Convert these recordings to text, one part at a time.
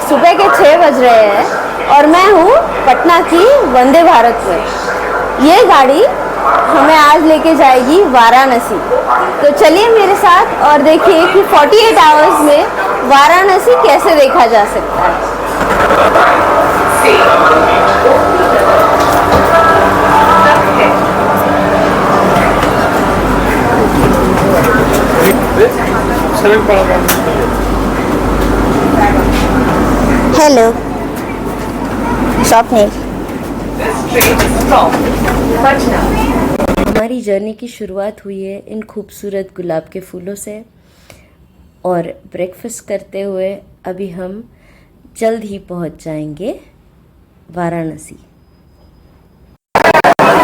सुबह के 6 बज रहे हैं और मैं हूँ पटना की वंदे भारत में। ये गाड़ी हमें आज लेके जाएगी वाराणसी। तो चलिए मेरे साथ और देखिए कि 48 आवर्स में वाराणसी कैसे देखा जा सकता है। हेलो स्वप्निल। हमारी जर्नी की शुरुआत हुई है इन खूबसूरत गुलाब के फूलों से और ब्रेकफास्ट करते हुए अभी हम जल्द ही पहुंच जाएंगे वाराणसी।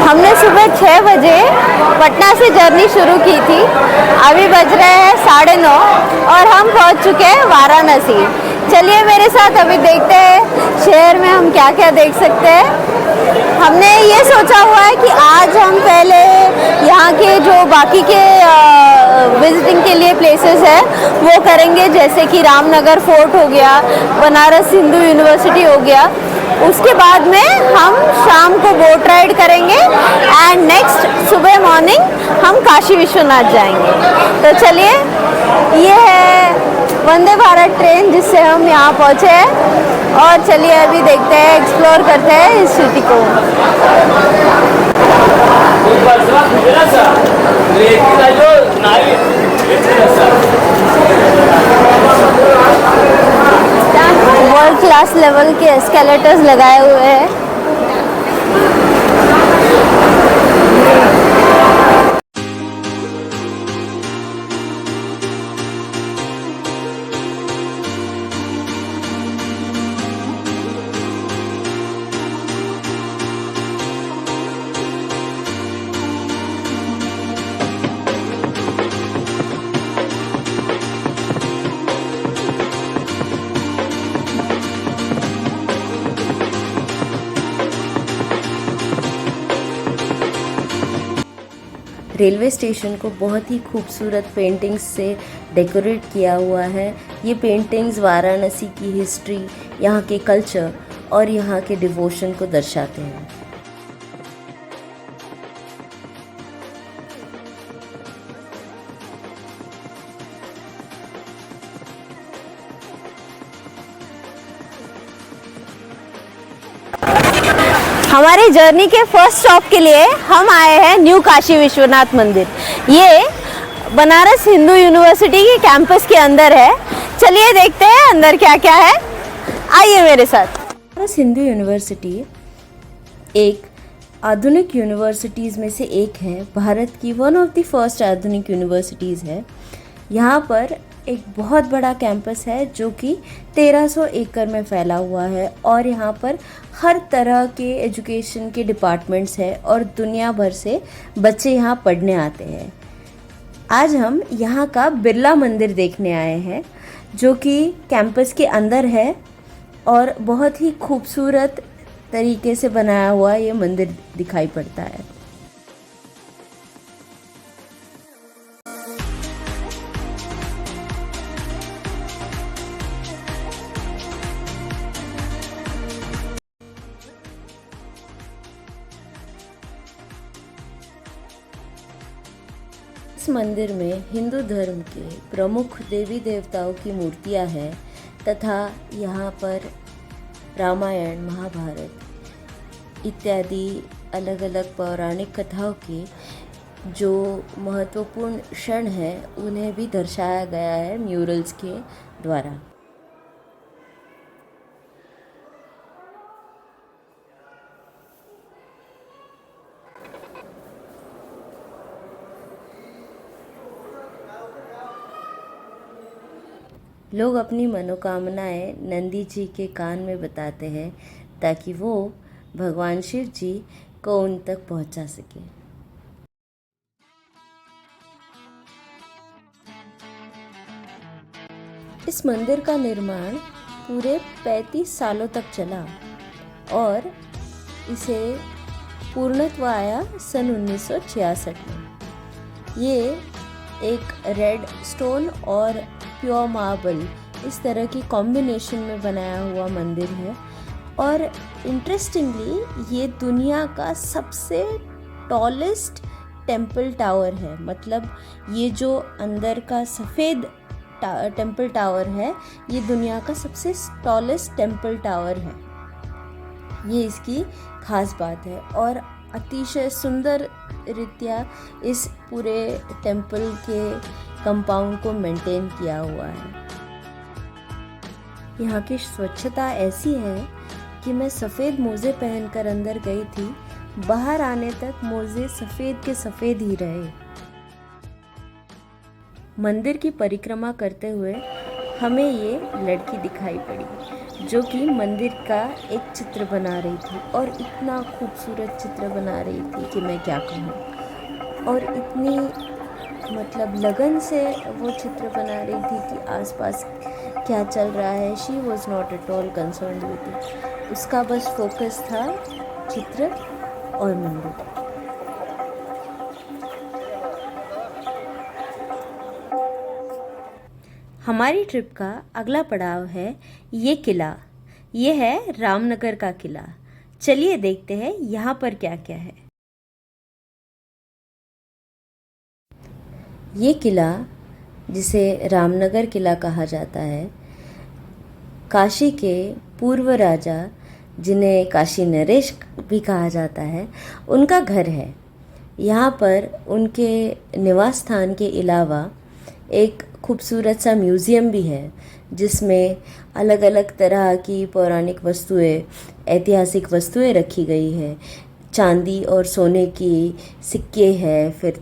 हमने सुबह 6 बजे पटना से जर्नी शुरू की थी। अभी बज रहे हैं 9:30 और हम पहुंच चुके हैं वाराणसी। चलिए मेरे साथ अभी देखते हैं शहर में हम क्या क्या देख सकते हैं। हमने ये सोचा हुआ है कि आज हम पहले यहाँ के जो बाकी के विजिटिंग के लिए प्लेसेस है वो करेंगे, जैसे कि रामनगर फोर्ट हो गया, बनारस हिंदू यूनिवर्सिटी हो गया। उसके बाद में हम शाम को बोट राइड करेंगे एंड नेक्स्ट सुबह मॉर्निंग हम काशी विश्वनाथ जाएंगे। तो चलिए, ये है वंदे भारत ट्रेन जिससे हम यहाँ पहुँचे हैं और चलिए अभी देखते हैं, एक्सप्लोर करते हैं इस सिटी को। वर्ल्ड क्लास लेवल के एस्केलेटर्स लगाए हुए हैं। रेलवे स्टेशन को बहुत ही खूबसूरत पेंटिंग्स से डेकोरेट किया हुआ है। ये पेंटिंग्स वाराणसी की हिस्ट्री, यहाँ के कल्चर और यहाँ के डिवोशन को दर्शाते हैं। हमारी जर्नी के फर्स्ट स्टॉप के लिए हम आए हैं न्यू काशी विश्वनाथ मंदिर। ये बनारस हिंदू यूनिवर्सिटी के कैंपस के अंदर है। चलिए देखते हैं अंदर क्या क्या है, आइए मेरे साथ। बनारस हिंदू यूनिवर्सिटी एक आधुनिक यूनिवर्सिटीज़ में से एक है। भारत की वन ऑफ द फर्स्ट आधुनिक यूनिवर्सिटीज़ है। यहाँ पर एक बहुत बड़ा कैंपस है जो कि 1300 एकड़ में फैला हुआ है और यहाँ पर हर तरह के एजुकेशन के डिपार्टमेंट्स हैं और दुनिया भर से बच्चे यहाँ पढ़ने आते हैं। आज हम यहाँ का बिरला मंदिर देखने आए हैं जो कि कैंपस के अंदर है और बहुत ही खूबसूरत तरीके से बनाया हुआ ये मंदिर दिखाई पड़ता है। इस मंदिर में हिंदू धर्म के प्रमुख देवी देवताओं की मूर्तियां हैं तथा यहाँ पर रामायण, महाभारत इत्यादि अलग अलग पौराणिक कथाओं के जो महत्वपूर्ण क्षण हैं उन्हें भी दर्शाया गया है म्यूरल्स के द्वारा। लोग अपनी मनोकामनाएं नंदी जी के कान में बताते हैं ताकि वो भगवान शिव जी को उन तक पहुंचा सके। इस मंदिर का निर्माण पूरे 35 सालों तक चला और इसे पूर्णत्व आया सन 1966 में। ये एक रेड स्टोन और प्योर मार्बल इस तरह की कॉम्बिनेशन में बनाया हुआ मंदिर है। और इंटरेस्टिंगली ये दुनिया का सबसे टॉलेस्ट टेम्पल टावर है। मतलब ये जो अंदर का सफ़ेद टेम्पल टावर है, ये दुनिया का सबसे टॉलेस्ट टेम्पल टावर है। ये इसकी खास बात है। और अतिशय सुंदर रीत्या इस पूरे टेम्पल के कंपाउंड को मेंटेन किया हुआ है। यहाँ की स्वच्छता ऐसी है कि मैं सफ़ेद मोज़े पहनकर अंदर गई थी, बाहर आने तक मोज़े सफ़ेद के सफ़ेद ही रहे। मंदिर की परिक्रमा करते हुए हमें ये लड़की दिखाई पड़ी जो कि मंदिर का एक चित्र बना रही थी, और इतना खूबसूरत चित्र बना रही थी कि मैं क्या कहूँ। और इतनी मतलब लगन से वो चित्र बना रही थी कि आसपास क्या चल रहा है, she was not at all concerned with it. उसका बस फोकस था चित्र और मंदिर। हमारी ट्रिप का अगला पड़ाव है ये किला। ये है रामनगर का किला। चलिए देखते हैं यहाँ पर क्या क्या है। ये किला, जिसे रामनगर किला कहा जाता है, काशी के पूर्व राजा, जिन्हें काशी नरेश भी कहा जाता है, उनका घर है। यहाँ पर उनके निवास स्थान के अलावा एक खूबसूरत सा म्यूज़ियम भी है, जिसमें अलग अलग तरह की पौराणिक वस्तुएं, ऐतिहासिक वस्तुएं रखी गई है। चांदी और सोने की सिक्के हैं, फिर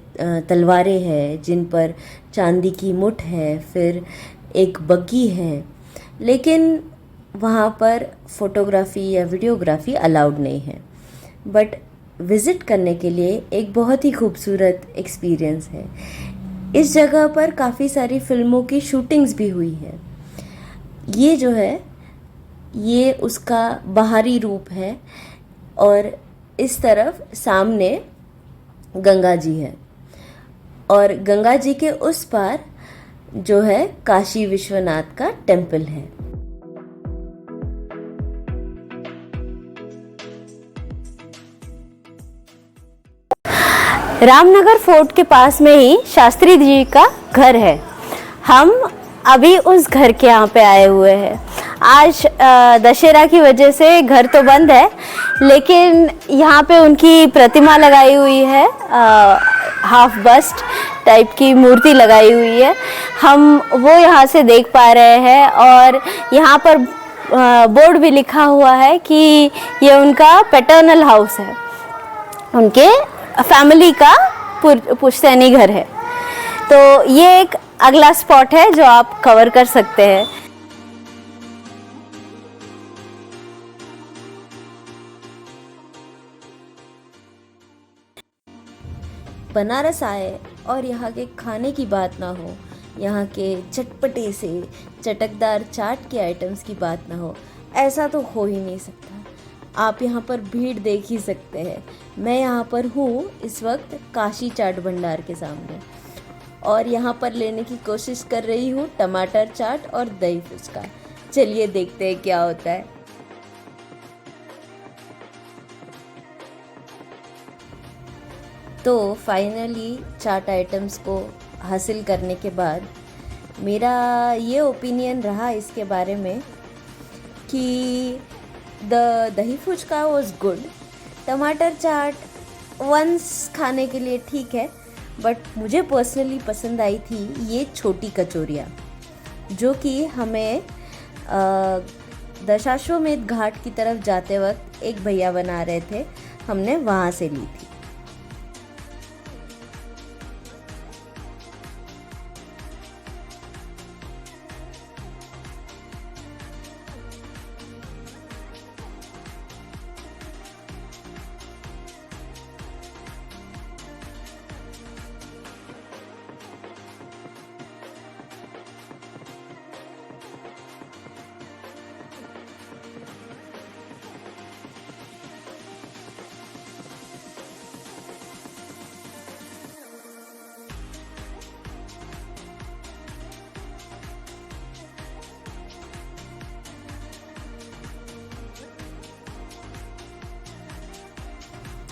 तलवारें हैं जिन पर चांदी की मुठ है, फिर एक बग्गी है। लेकिन वहाँ पर फ़ोटोग्राफ़ी या वीडियोग्राफ़ी अलाउड नहीं है। बट विज़िट करने के लिए एक बहुत ही खूबसूरत एक्सपीरियंस है। इस जगह पर काफ़ी सारी फ़िल्मों की शूटिंग्स भी हुई है। ये जो है, ये उसका बाहरी रूप है। और इस तरफ सामने गंगा जी है, और गंगा जी के उस पार जो है काशी विश्वनाथ का टेम्पल है। रामनगर फोर्ट के पास में ही शास्त्री जी का घर है। हम अभी उस घर के यहाँ पे आए हुए हैं। आज दशहरा की वजह से घर तो बंद है, लेकिन यहाँ पे उनकी प्रतिमा लगाई हुई है, हाफ बस्ट टाइप की मूर्ति लगाई हुई है। हम वो यहाँ से देख पा रहे हैं। और यहाँ पर बोर्ड भी लिखा हुआ है कि ये उनका पैटर्नल हाउस है, उनके फैमिली का पुश्तैनी घर है। तो ये एक अगला स्पॉट है जो आप कवर कर सकते हैं। बनारस आए और यहाँ के खाने की बात ना हो, यहाँ के चटपटे से चटकदार चाट के आइटम्स की बात ना हो, ऐसा तो हो ही नहीं सकता। आप यहाँ पर भीड़ देख ही सकते हैं। मैं यहाँ पर हूँ इस वक्त काशी चाट भंडार के सामने, और यहाँ पर लेने की कोशिश कर रही हूँ टमाटर चाट और दही फुचका। चलिए देखते हैं क्या होता है। तो फाइनली चाट आइटम्स को हासिल करने के बाद मेरा ये ओपिनियन रहा इसके बारे में कि दही फुचका वॉज गुड, टमाटर चाट वंस खाने के लिए ठीक है, बट मुझे पर्सनली पसंद आई थी ये छोटी कचौरियाँ, जो कि हमें दशाश्वमेध घाट की तरफ जाते वक्त एक भैया बना रहे थे, हमने वहाँ से ली थी।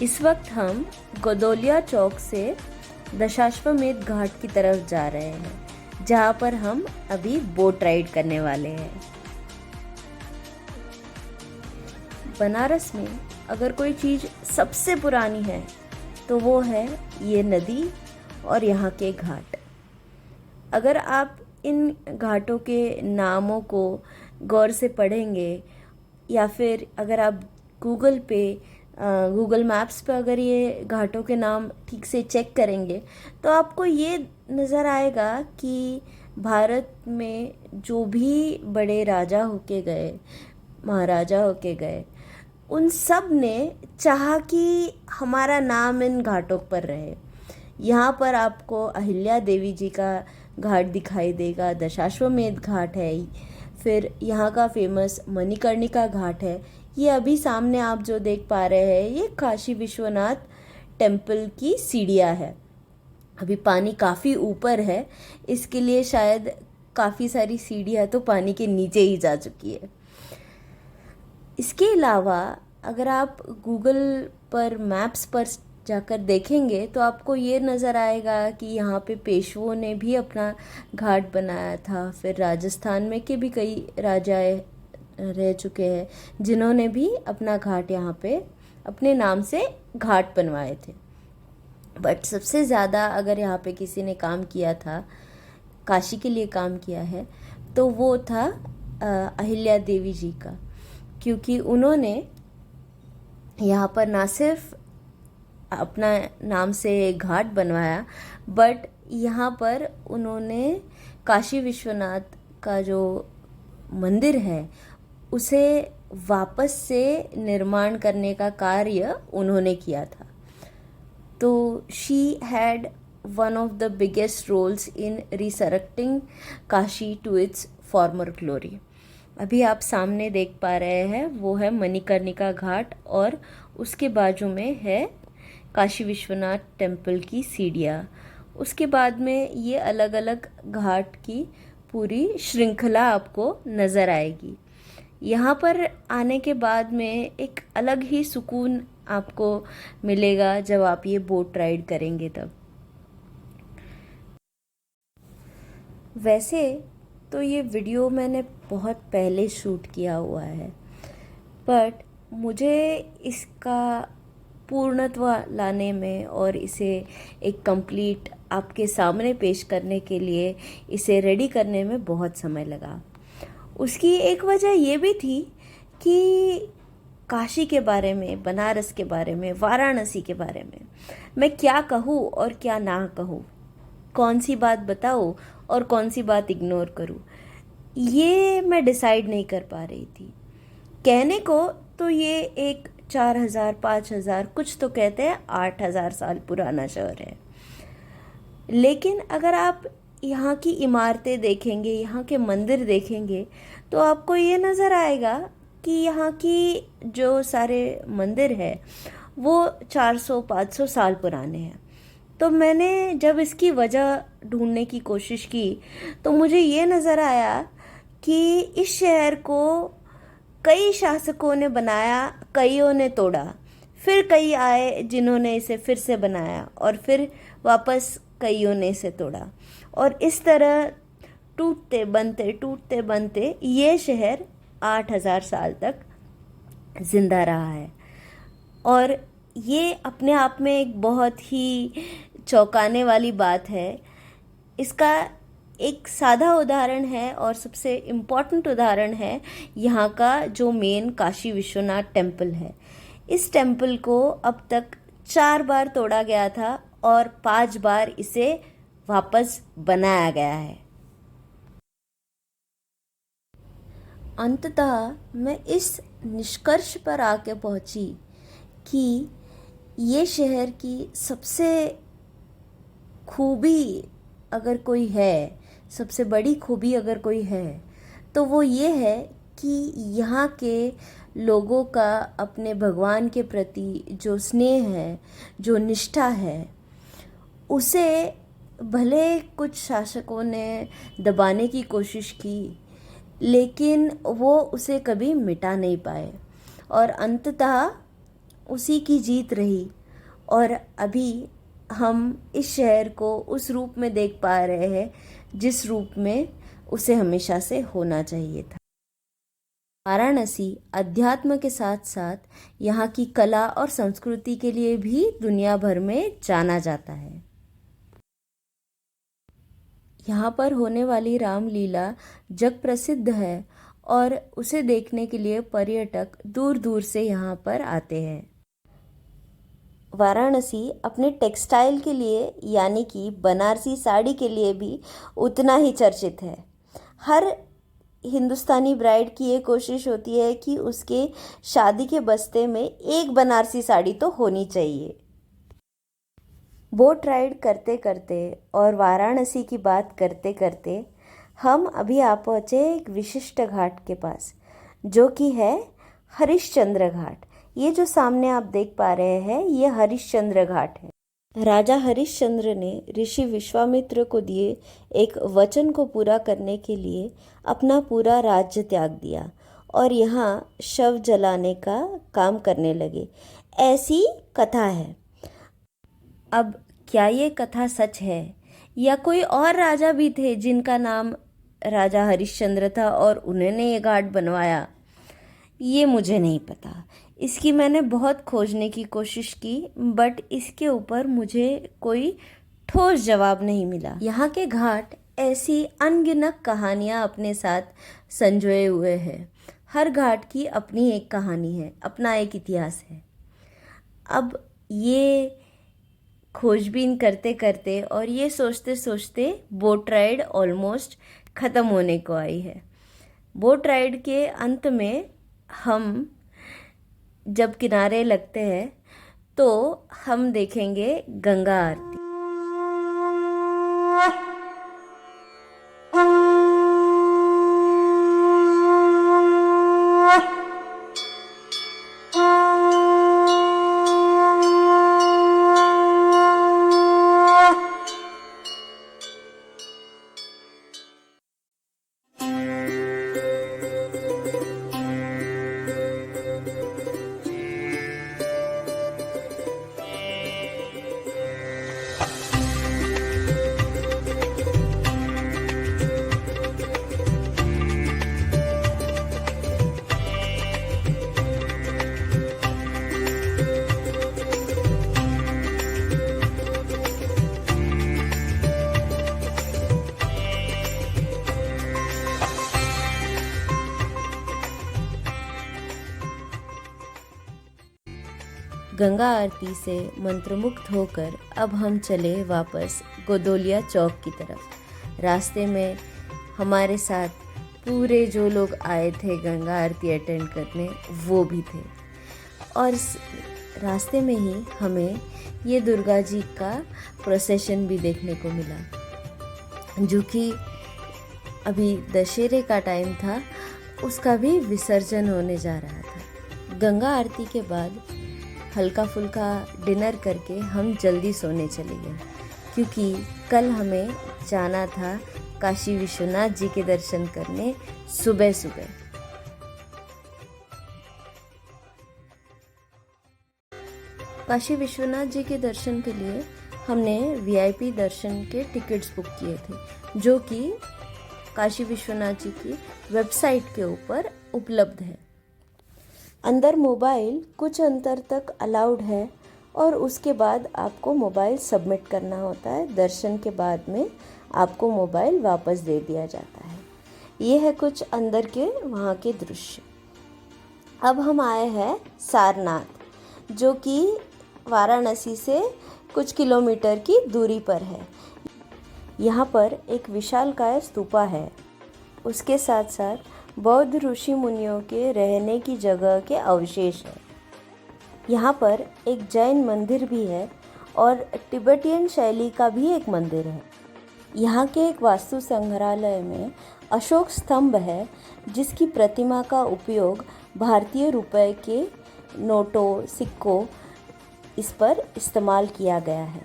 इस वक्त हम गोदोलिया चौक से दशाश्वमेध घाट की तरफ जा रहे हैं, जहाँ पर हम अभी बोट राइड करने वाले हैं। बनारस में अगर कोई चीज़ सबसे पुरानी है तो वो है ये नदी और यहाँ के घाट। अगर आप इन घाटों के नामों को गौर से पढ़ेंगे या फिर अगर आप गूगल मैप्स पे अगर ये घाटों के नाम ठीक से चेक करेंगे तो आपको ये नज़र आएगा कि भारत में जो भी बड़े राजा होके गए, महाराजा होके गए, उन सब ने चाहा कि हमारा नाम इन घाटों पर रहे। यहाँ पर आपको अहिल्या देवी जी का घाट दिखाई देगा, दशाश्वमेध घाट है, फिर यहाँ का फेमस मणिकर्णिका घाट है। ये अभी सामने आप जो देख पा रहे हैं ये काशी विश्वनाथ टेम्पल की सीढ़ियाँ है। अभी पानी काफ़ी ऊपर है, इसके लिए शायद काफ़ी सारी सीढ़ियाँ तो पानी के नीचे ही जा चुकी है। इसके अलावा अगर आप गूगल पर मैप्स पर जाकर देखेंगे तो आपको ये नज़र आएगा कि यहाँ पे पेशवों ने भी अपना घाट बनाया था। फिर राजस्थान में के भी कई राजाएं रह चुके हैं जिन्होंने भी अपना घाट यहाँ पे अपने नाम से घाट बनवाए थे। बट सबसे ज़्यादा अगर यहाँ पे किसी ने काम किया था, काशी के लिए काम किया है, तो वो था अहिल्या देवी जी का, क्योंकि उन्होंने यहाँ पर ना सिर्फ अपना नाम से घाट बनवाया बट यहाँ पर उन्होंने काशी विश्वनाथ का जो मंदिर है उसे वापस से निर्माण करने का कार्य उन्होंने किया था। तो she had one of the biggest roles in resurrecting Kashi to its former glory. अभी आप सामने देख पा रहे हैं वो है मणिकर्णिका घाट और उसके बाजू में है काशी विश्वनाथ टेम्पल की सीढ़ियाँ। उसके बाद में ये अलग अलग घाट की पूरी श्रृंखला आपको नज़र आएगी। यहाँ पर आने के बाद में एक अलग ही सुकून आपको मिलेगा जब आप ये बोट राइड करेंगे तब। वैसे तो ये वीडियो मैंने बहुत पहले शूट किया हुआ है, बट मुझे इसका पूर्णत्व लाने में और इसे एक कंप्लीट आपके सामने पेश करने के लिए इसे रेडी करने में बहुत समय लगा। उसकी एक वजह ये भी थी कि काशी के बारे में, बनारस के बारे में, वाराणसी के बारे में मैं क्या कहूँ और क्या ना कहूँ, कौन सी बात बताऊँ और कौन सी बात इग्नोर करूँ, ये मैं डिसाइड नहीं कर पा रही थी। कहने को तो ये एक 4000, 5000, कुछ तो कहते हैं 8000 साल पुराना शहर है, लेकिन अगर आप यहाँ की इमारतें देखेंगे, यहाँ के मंदिर देखेंगे तो आपको ये नज़र आएगा कि यहाँ की जो सारे मंदिर है वो 400-500 साल पुराने हैं। तो मैंने जब इसकी वजह ढूंढने की कोशिश की तो मुझे ये नज़र आया कि इस शहर को कई शासकों ने बनाया, कईयों ने तोड़ा, फिर कई आए जिन्होंने इसे फिर से बनाया और फिर वापस कईयों ने इसे तोड़ा, और इस तरह टूटते बनते ये शहर 8000 साल तक ज़िंदा रहा है। और ये अपने आप में एक बहुत ही चौंकाने वाली बात है। इसका एक सादा उदाहरण है और सबसे इम्पॉर्टेंट उदाहरण है यहाँ का जो मेन काशी विश्वनाथ टेम्पल है। इस टेम्पल को अब तक 4 बार तोड़ा गया था और 5 बार इसे वापस बनाया गया है। अंततः मैं इस निष्कर्ष पर आके पहुंची कि ये शहर की सबसे खूबी अगर कोई है, सबसे बड़ी खूबी अगर कोई है तो वो ये है कि यहाँ के लोगों का अपने भगवान के प्रति जो स्नेह है, जो निष्ठा है, उसे भले कुछ शासकों ने दबाने की कोशिश की लेकिन वो उसे कभी मिटा नहीं पाए। और अंततः उसी की जीत रही और अभी हम इस शहर को उस रूप में देख पा रहे हैं जिस रूप में उसे हमेशा से होना चाहिए था। वाराणसी अध्यात्म के साथ साथ यहाँ की कला और संस्कृति के लिए भी दुनिया भर में जाना जाता है। यहाँ पर होने वाली रामलीला जग प्रसिद्ध है और उसे देखने के लिए पर्यटक दूर दूर से यहाँ पर आते हैं। वाराणसी अपने टेक्सटाइल के लिए यानी कि बनारसी साड़ी के लिए भी उतना ही चर्चित है। हर हिंदुस्तानी ब्राइड की ये कोशिश होती है कि उसके शादी के बस्ते में एक बनारसी साड़ी तो होनी चाहिए। बोट राइड करते करते और वाराणसी की बात करते करते हम अभी आ पहुँचे एक विशिष्ट घाट के पास, जो कि है हरिश्चंद्र घाट। ये जो सामने आप देख पा रहे हैं ये हरिश्चंद्र घाट है। राजा हरिश्चंद्र ने ऋषि विश्वामित्र को दिए एक वचन को पूरा करने के लिए अपना पूरा राज्य त्याग दिया और यहाँ शव जलाने का काम करने लगे, ऐसी कथा है। अब क्या ये कथा सच है या कोई और राजा भी थे जिनका नाम राजा हरिश्चंद्र था और उन्होंने ये घाट बनवाया, ये मुझे नहीं पता। इसकी मैंने बहुत खोजने की कोशिश की बट इसके ऊपर मुझे कोई ठोस जवाब नहीं मिला। यहाँ के घाट ऐसी अनगिनत कहानियाँ अपने साथ संजोए हुए हैं। हर घाट की अपनी एक कहानी है, अपना एक इतिहास है। अब ये खोजबीन करते करते और ये सोचते सोचते बोट राइड ऑलमोस्ट ख़त्म होने को आई है। बोट राइड के अंत में हम जब किनारे लगते हैं तो हम देखेंगे गंगा आरती। गंगा आरती से मंत्रमुग्ध होकर अब हम चले वापस गोदोलिया चौक की तरफ। रास्ते में हमारे साथ पूरे जो लोग आए थे गंगा आरती अटेंड करने वो भी थे और रास्ते में ही हमें ये दुर्गा जी का प्रोसेशन भी देखने को मिला, जो कि अभी दशहरे का टाइम था, उसका भी विसर्जन होने जा रहा था। गंगा आरती के बाद हल्का फुल्का डिनर करके हम जल्दी सोने चले गए, क्योंकि कल हमें जाना था काशी विश्वनाथ जी के दर्शन करने सुबह सुबह। काशी विश्वनाथ जी के दर्शन के लिए हमने वीआईपी दर्शन के टिकट्स बुक किए थे, जो कि काशी विश्वनाथ जी की वेबसाइट के ऊपर उपलब्ध है। अंदर मोबाइल कुछ अंतर तक अलाउड है और उसके बाद आपको मोबाइल सबमिट करना होता है। दर्शन के बाद में आपको मोबाइल वापस दे दिया जाता है। ये है कुछ अंदर के वहाँ के दृश्य। अब हम आए हैं सारनाथ, जो कि वाराणसी से कुछ किलोमीटर की दूरी पर है। यहाँ पर एक विशालकाय स्तूपा है, उसके साथ साथ बौद्ध ऋषि मुनियों के रहने की जगह के अवशेष है। यहाँ पर एक जैन मंदिर भी है और तिब्बतियन शैली का भी एक मंदिर है। यहाँ के एक वास्तु संग्रहालय में अशोक स्तंभ है, जिसकी प्रतिमा का उपयोग भारतीय रुपए के नोटों, सिक्कों इस पर इस्तेमाल किया गया है।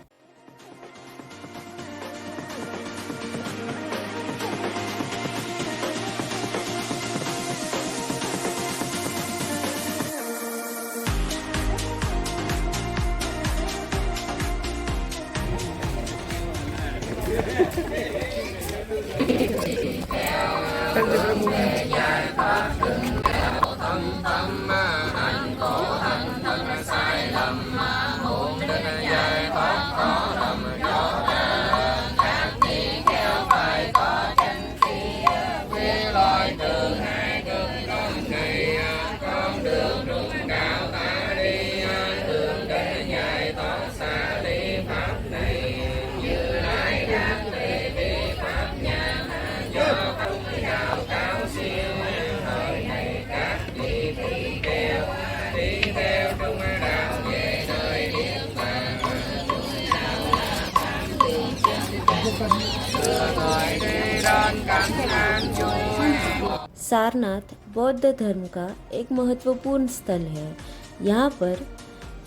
सारनाथ बौद्ध धर्म का एक महत्वपूर्ण स्थल है। यहाँ पर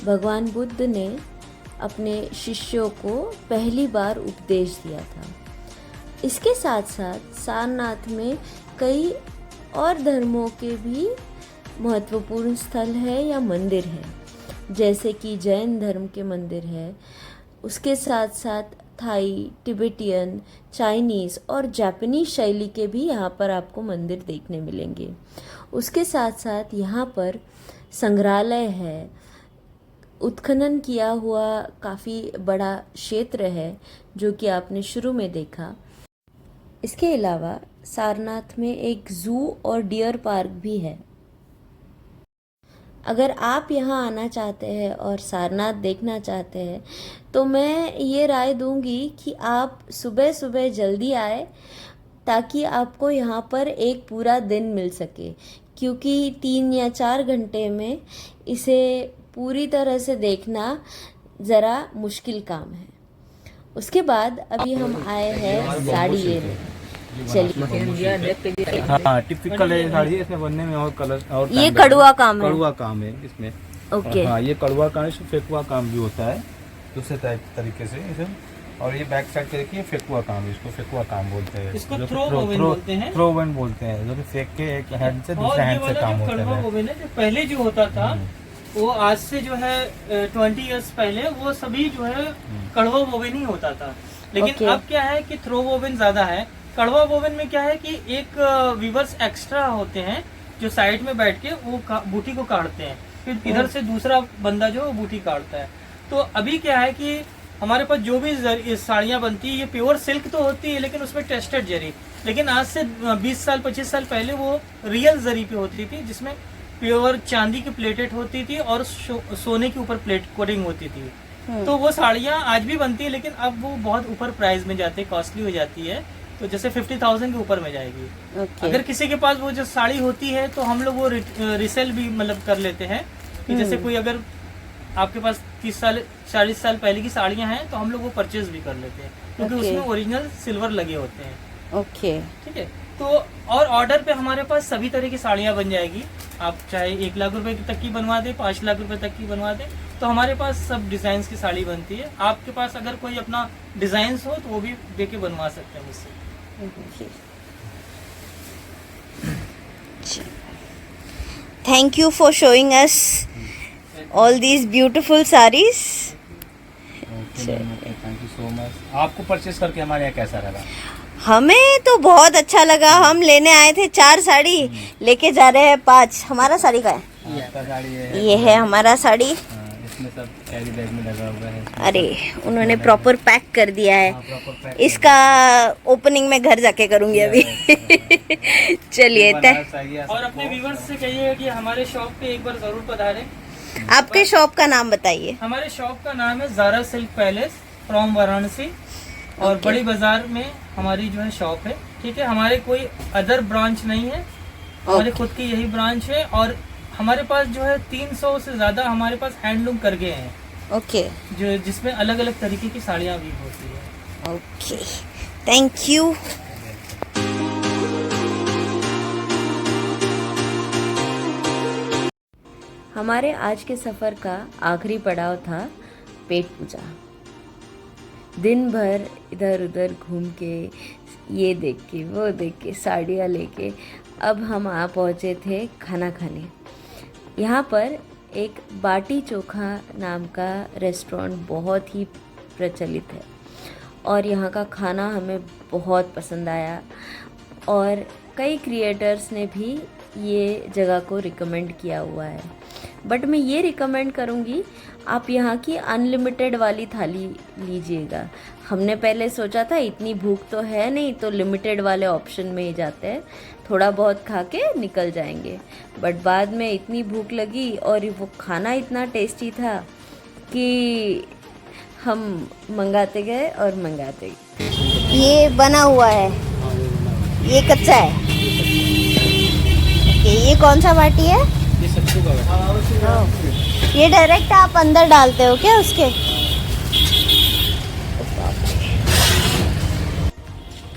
भगवान बुद्ध ने अपने शिष्यों को पहली बार उपदेश दिया था। इसके साथ साथ सारनाथ में कई और धर्मों के भी महत्वपूर्ण स्थल है या मंदिर है, जैसे कि जैन धर्म के मंदिर है। उसके साथ साथ थाई, तिब्बतियन, चाइनीज़ और जापानीज शैली के भी यहाँ पर आपको मंदिर देखने मिलेंगे। उसके साथ साथ यहाँ पर संग्रहालय है, उत्खनन किया हुआ काफ़ी बड़ा क्षेत्र है जो कि आपने शुरू में देखा। इसके अलावा सारनाथ में एक ज़ू और डियर पार्क भी है। अगर आप यहाँ आना चाहते हैं और सारनाथ देखना चाहते हैं तो मैं ये राय दूंगी कि आप सुबह सुबह जल्दी आए, ताकि आपको यहाँ पर एक पूरा दिन मिल सके, क्योंकि 3 या 4 घंटे में इसे पूरी तरह से देखना ज़रा मुश्किल काम है। उसके बाद अभी हम आए हैं साड़ी लेने। चलिए। हाँ, टिपिकल है साड़ी, इसमें बनने में और कलर और ये कड़वा काम है। कड़वा काम है इसमें। ओके। हाँ, ये कड़वा काम है, इसमें फेकुआ काम भी होता है दूसरे तरीके से इसे। और ये बैक साइड पे देखिए फेकुआ काम है, इसको फेकुआ काम बोलते हैं। इसको थ्रो वोवेन बोलते हैं। थ्रो वोवेन बोलते हैं, जो कि फेंक के एक हैंड से दूसरे हैंड से काम होता है। वोवेन है जो पहले जो होता था वो आज से जो है 20 इयर्स पहले वो सभी जो है कड़वा वोवेन ही होता था। लेकिन अब क्या है कि थ्रो वोवेन ज्यादा है। कड़वा वोवेन में क्या है कि एक वीवर्स एक्स्ट्रा होते हैं जो साइड में बैठ के वो बूटी को काटते हैं, फिर इधर से दूसरा बंदा जो बूटी काटता है। तो अभी क्या है कि हमारे पास जो भी साड़ियाँ बनती है ये प्योर सिल्क तो होती है, लेकिन उसमें टेस्टेड जरी। लेकिन आज से 20 साल 25 साल पहले वो रियल जरी पे होती थी, जिसमें प्योर चांदी की प्लेटेड होती थी और सोने के ऊपर प्लेट कोटिंग होती थी। तो वो साड़ियाँ आज भी बनती है, लेकिन अब वो बहुत ऊपर प्राइस में जाती है, कॉस्टली हो जाती है। तो जैसे 50,000 के ऊपर में जाएगी। अगर किसी के पास वो जो साड़ी होती है तो हम लोग वो रिसेल भी मतलब कर लेते हैं कि जैसे कोई अगर आपके पास 30 साल 40 साल पहले की साड़ियाँ हैं तो हम लोग वो परचेज भी कर लेते हैं, क्योंकि उसमें ओरिजिनल सिल्वर लगे होते हैं। ओके, ठीक है। तो और ऑर्डर पे हमारे पास सभी तरह की साड़ियाँ बन जाएगी। आप चाहे 1 लाख रुपए तक की बनवा दें, 5 लाख रुपए तक की बनवा दें, तो हमारे पास सब डिजाइन की साड़ी बनती है। आपके पास अगर कोई अपना डिजाइन हो तो वो भी देके बनवा सकते हैं मुझसे। Thank you for showing us all these beautiful sarees. Thank you so much. आपको परचेस करके हमारे यहाँ कैसा लगा? हमें तो बहुत अच्छा लगा। हम लेने आए थे 4 साड़ी, लेके जा रहे हैं 5। हमारा साड़ी का है, आपका साड़ी है, ये है हमारा साड़ी। इसमें सब कैरी बैग में लगा हुआ है। अरे उन्होंने प्रॉपर पैक कर दिया है। इसका ओपनिंग मैं घर जाके करूंगी अभी। चलिए। और अपने व्यूवर्स से कहिए कि हमारे शॉप पे एक बार जरूर पधारें। आपके शॉप का नाम बताइए। हमारे शॉप का नाम है Zara silk palace from Varanasi, और बड़ी बाजार में हमारी जो है शॉप है। ठीक है, हमारे कोई अदर ब्रांच नहीं है, हमारे खुद की यही ब्रांच है। और हमारे पास जो है 300 से ज्यादा हमारे पास हैंडलूम करके हैं। ओके। जो जिसमें अलग अलग तरीके की साड़ियाँ भी होती है। Okay, thank you. हमारे आज के सफ़र का आखिरी पड़ाव था पेट पूजा। दिन भर इधर उधर घूम के, ये देख के वो देख के, साड़ियाँ लेके अब हम आ पहुँचे थे खाना खाने। यहाँ पर एक बाटी चोखा नाम का रेस्टोरेंट बहुत ही प्रचलित है और यहाँ का खाना हमें बहुत पसंद आया। और कई क्रिएटर्स ने भी ये जगह को रिकमेंड किया हुआ है। बट मैं ये रिकमेंड करूँगी आप यहाँ की अनलिमिटेड वाली थाली लीजिएगा। हमने पहले सोचा था इतनी भूख तो है नहीं तो लिमिटेड वाले ऑप्शन में ही जाते हैं, थोड़ा बहुत खा के निकल जाएंगे। बट बाद में इतनी भूख लगी और वो खाना इतना टेस्टी था कि हम मंगाते गए और मंगाते गए। ये बना हुआ है, ये कच्चा है। ओके, ये कौन सा बाटी है? ये सत्तू का है। ये डायरेक्ट आप अंदर डालते हो क्या उसके?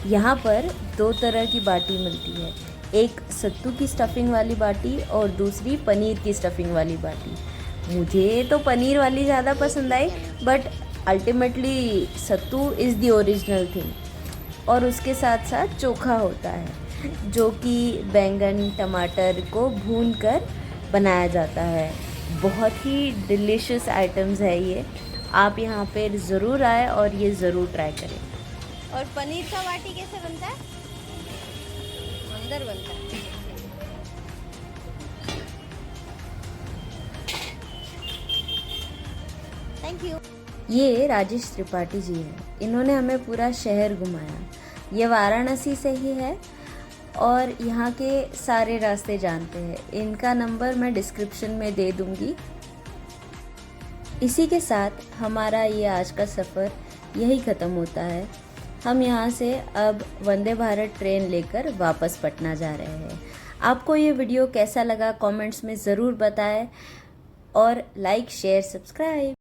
यहाँ पर दो तरह की बाटी मिलती है, एक सत्तू की स्टफिंग वाली बाटी और दूसरी पनीर की स्टफिंग वाली बाटी। मुझे तो पनीर वाली ज़्यादा पसंद आई, but ultimately sattu is the original thing. और उसके साथ साथ चोखा होता है जो कि बैंगन टमाटर को भूनकर बनाया जाता है। बहुत ही डिलीशियस आइटम्स है ये, आप यहाँ पे ज़रूर आए और ये ज़रूर ट्राई करें। और पनीर का बाटी कैसे बनता है? अंदर बनता है। Thank you. ये राजेश त्रिपाठी जी हैं, इन्होंने हमें पूरा शहर घुमाया। ये वाराणसी से ही है और यहाँ के सारे रास्ते जानते हैं। इनका नंबर मैं डिस्क्रिप्शन में दे दूँगी। इसी के साथ हमारा ये आज का सफ़र यही ख़त्म होता है। हम यहाँ से अब वंदे भारत ट्रेन लेकर वापस पटना जा रहे हैं। आपको ये वीडियो कैसा लगा कमेंट्स में ज़रूर बताएं और लाइक शेयर सब्सक्राइब।